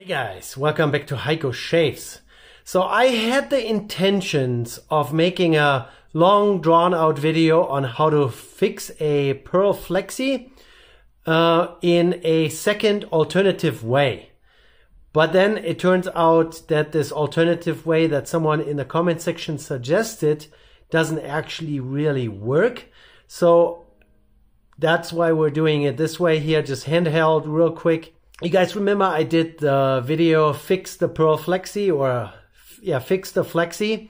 Hey guys, welcome back to Heiko Shaves. So I had the intentions of making a long drawn out video on how to fix a Pearl Flexi in a second alternative way. But then it turns out that this alternative way that someone in the comment section suggested doesn't actually really work. So that's why we're doing it this way here, just handheld real quick. You guys remember I did the video Fix the Pearl Flexi, or Fix the Flexi,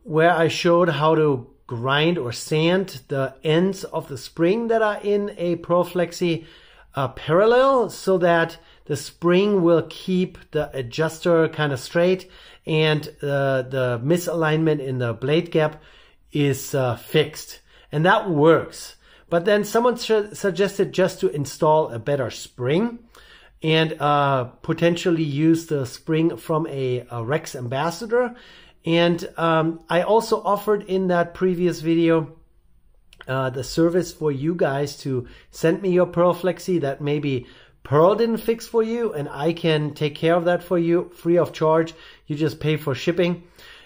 where I showed how to grind or sand the ends of the spring that are in a Pearl Flexi parallel, so that the spring will keep the adjuster kind of straight and the misalignment in the blade gap is fixed. And that works. But then someone suggested just to install a better spring and potentially use the spring from a Rex Ambassador. And I also offered in that previous video the service for you guys to send me your Pearl Flexi that maybe Pearl didn't fix for you, and I can take care of that for you free of charge. You just pay for shipping.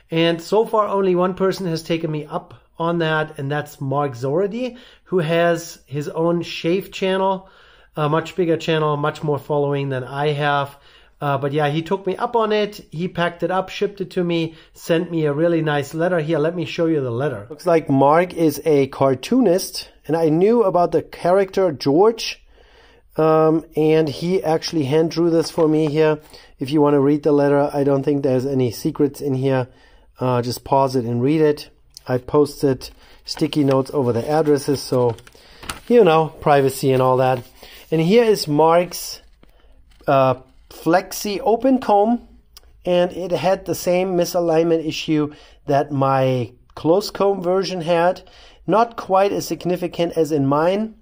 And so far only one person has taken me up on that, and that's Mark Szorady, who has his own shave channel, a much bigger channel, much more following than I have. But yeah, he took me up on it. He packed it up, shipped it to me, sent me a really nice letter. Here, let me show you the letter. Looks like Mark is a cartoonist, and I knew about the character George, and he actually hand drew this for me here. If you want to read the letter, I don't think there's any secrets in here. Just pause it and read it. I posted sticky notes over the addresses, so, you know, privacy and all that. And here is Mark's Flexi open comb, and it had the same misalignment issue that my closed comb version had. Not quite as significant as in mine,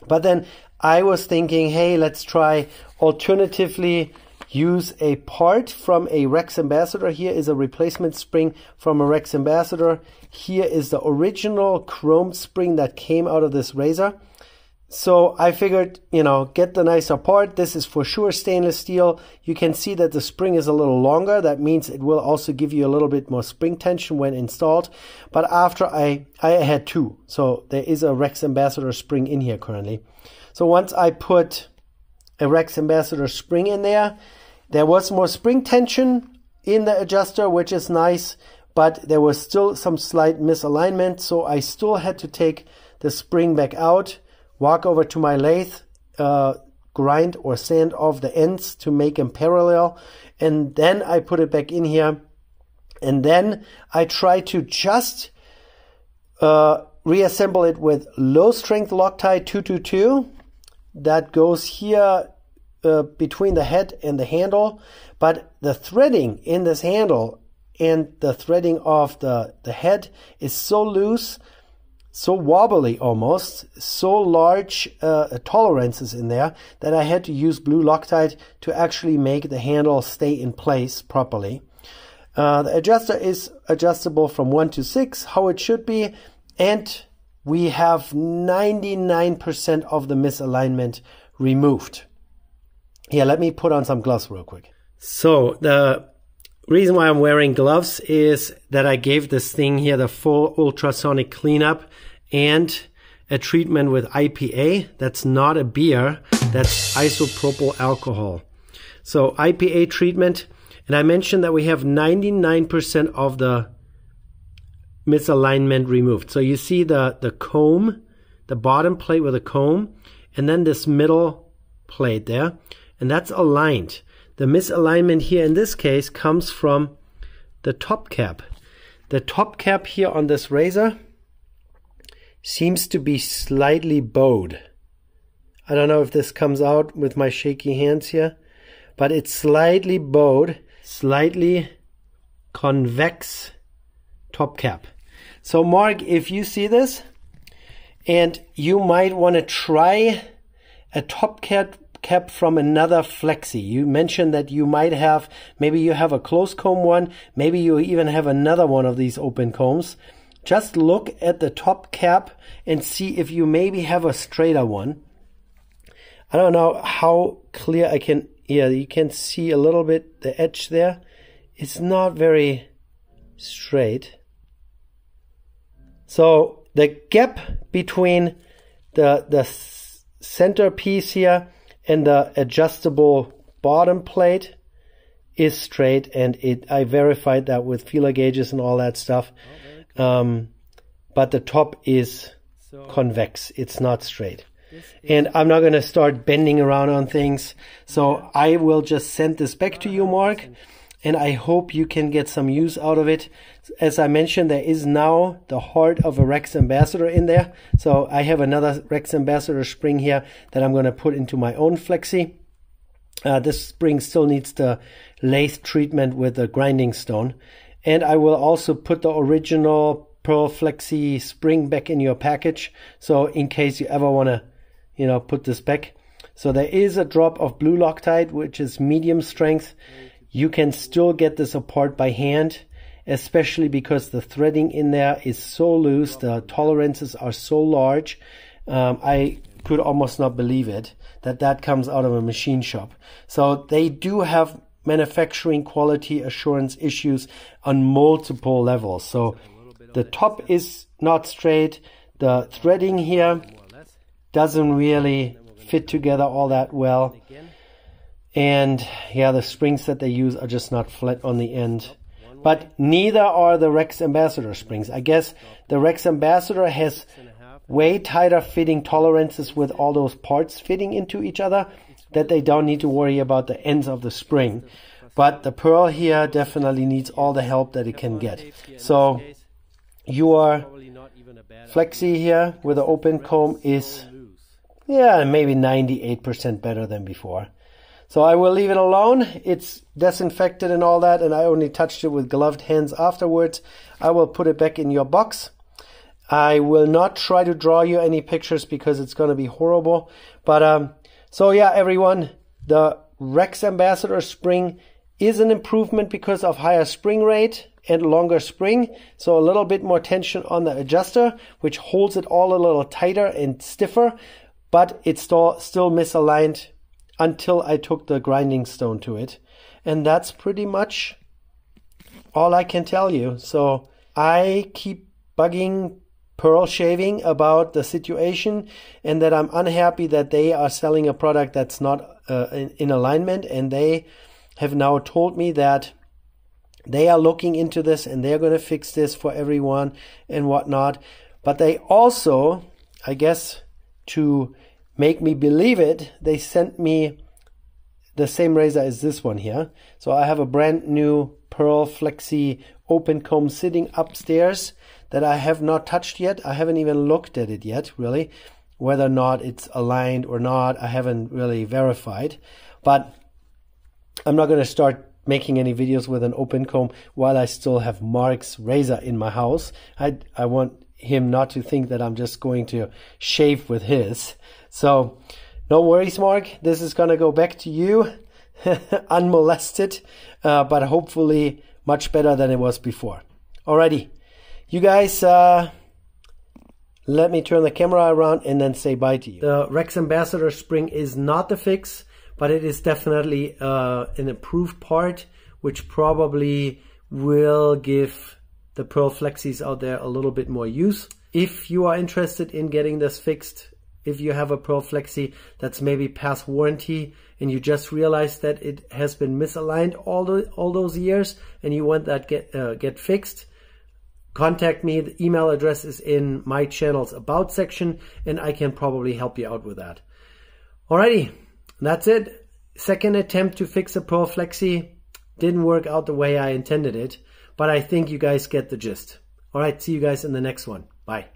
but then I was thinking, hey, let's try alternatively use a part from a Rex Ambassador. Here is a replacement spring from a Rex Ambassador. Here is the original chrome spring that came out of this razor. So I figured, you know, get the nicer part. This is for sure stainless steel. You can see that the spring is a little longer. That means it will also give you a little bit more spring tension when installed. But after I had two. So there is a Rex Ambassador spring in here currently. So once I put a Rex Ambassador spring in there, there was more spring tension in the adjuster, which is nice, but there was still some slight misalignment. So I still had to take the spring back out, walk over to my lathe, grind or sand off the ends to make them parallel. And then I put it back in here. And then I try to just reassemble it with low strength Loctite 222. That goes here between the head and the handle, but the threading in this handle and the threading of the head is so loose, so wobbly almost, so large tolerances in there that I had to use blue Loctite to actually make the handle stay in place properly. The adjuster is adjustable from 1 to 6, how it should be, and we have 99% of the misalignment removed. Here, let me put on some gloves real quick. So the reason why I'm wearing gloves is that I gave this thing here the full ultrasonic cleanup and a treatment with IPA. That's not a beer, that's isopropyl alcohol. So IPA treatment, and I mentioned that we have 99% of the misalignment removed. So you see the comb, the bottom plate with a comb, and then this middle plate there, and that's aligned. The misalignment here in this case comes from the top cap. The top cap here on this razor seems to be slightly bowed. I don't know if this comes out with my shaky hands here, but it's slightly bowed, slightly convex top cap. So Mark, if you see this and you might want to try a top cap from another Flexi. You mentioned that you might have, maybe you have a closed comb one, maybe you even have another one of these open combs. Just look at the top cap and see if you maybe have a straighter one. I don't know how clear I can yeah, you can see a little bit the edge there. It's not very straight. So the gap between the center piece here and the adjustable bottom plate is straight, and I verified that with feeler gauges and all that stuff. But the top is convex, it's not straight. And I'm not going to start bending around on things, so I will just send this back to you, Mark, and I hope you can get some use out of it. As I mentioned, there is now the heart of a Rex Ambassador in there, so I have another Rex Ambassador spring here that I'm going to put into my own Flexi. This spring still needs the lathe treatment with the grinding stone, and I will also put the original Pearl Flexi spring back in your package, so in case you ever want to, you know, put this back. So there is a drop of blue Loctite, which is medium strength. You can still get this apart by hand, especially because the threading in there is so loose, the tolerances are so large. I could almost not believe it that comes out of a machine shop. So they do have manufacturing quality assurance issues on multiple levels. So the top is not straight, the threading here doesn't really fit together all that well, and yeah, the springs that they use are just not flat on the end. But neither are the Rex Ambassador springs. I guess the Rex Ambassador has way tighter fitting tolerances with all those parts fitting into each other that they don't need to worry about the ends of the spring. But the Pearl here definitely needs all the help that it can get. So your Flexi here with the open comb is, yeah, maybe 98% better than before. So I will leave it alone. It's disinfected and all that, and I only touched it with gloved hands afterwards. I will put it back in your box. I will not try to draw you any pictures because it's going to be horrible. But so yeah, everyone, the Rex Ambassador spring is an improvement because of higher spring rate and longer spring. So a little bit more tension on the adjuster, which holds it all a little tighter and stiffer, but it's still misaligned until I took the grinding stone to it. And that's pretty much all I can tell you. So I keep bugging Pearl Shaving about the situation, and that I'm unhappy that they are selling a product that's not in alignment, and they have now told me that they are looking into this and they're going to fix this for everyone and whatnot. But they also, I guess, to make me believe it, they sent me the same razor as this one here. So I have a brand new Pearl Flexi open comb sitting upstairs that I have not touched yet. I haven't even looked at it yet, really, whether or not it's aligned or not. I haven't really verified, but I'm not going to start making any videos with an open comb while I still have Mark's razor in my house. I want him not to think that I'm just going to shave with his. So no worries, Mark. This is going to go back to you unmolested, but hopefully much better than it was before. Alrighty, you guys, let me turn the camera around and then say bye to you. The Rex Ambassador spring is not the fix, but it is definitely an improved part, which probably will give the Pearl Flexis out there a little bit more use. If you are interested in getting this fixed, if you have a Pearl Flexi that's maybe past warranty and you just realized that it has been misaligned all those years and you want that get fixed, contact me. The email address is in my channel's about section, and I can probably help you out with that. Alrighty, that's it. Second attempt to fix a Pearl Flexi. Didn't work out the way I intended it, but I think you guys get the gist. Alright, see you guys in the next one. Bye.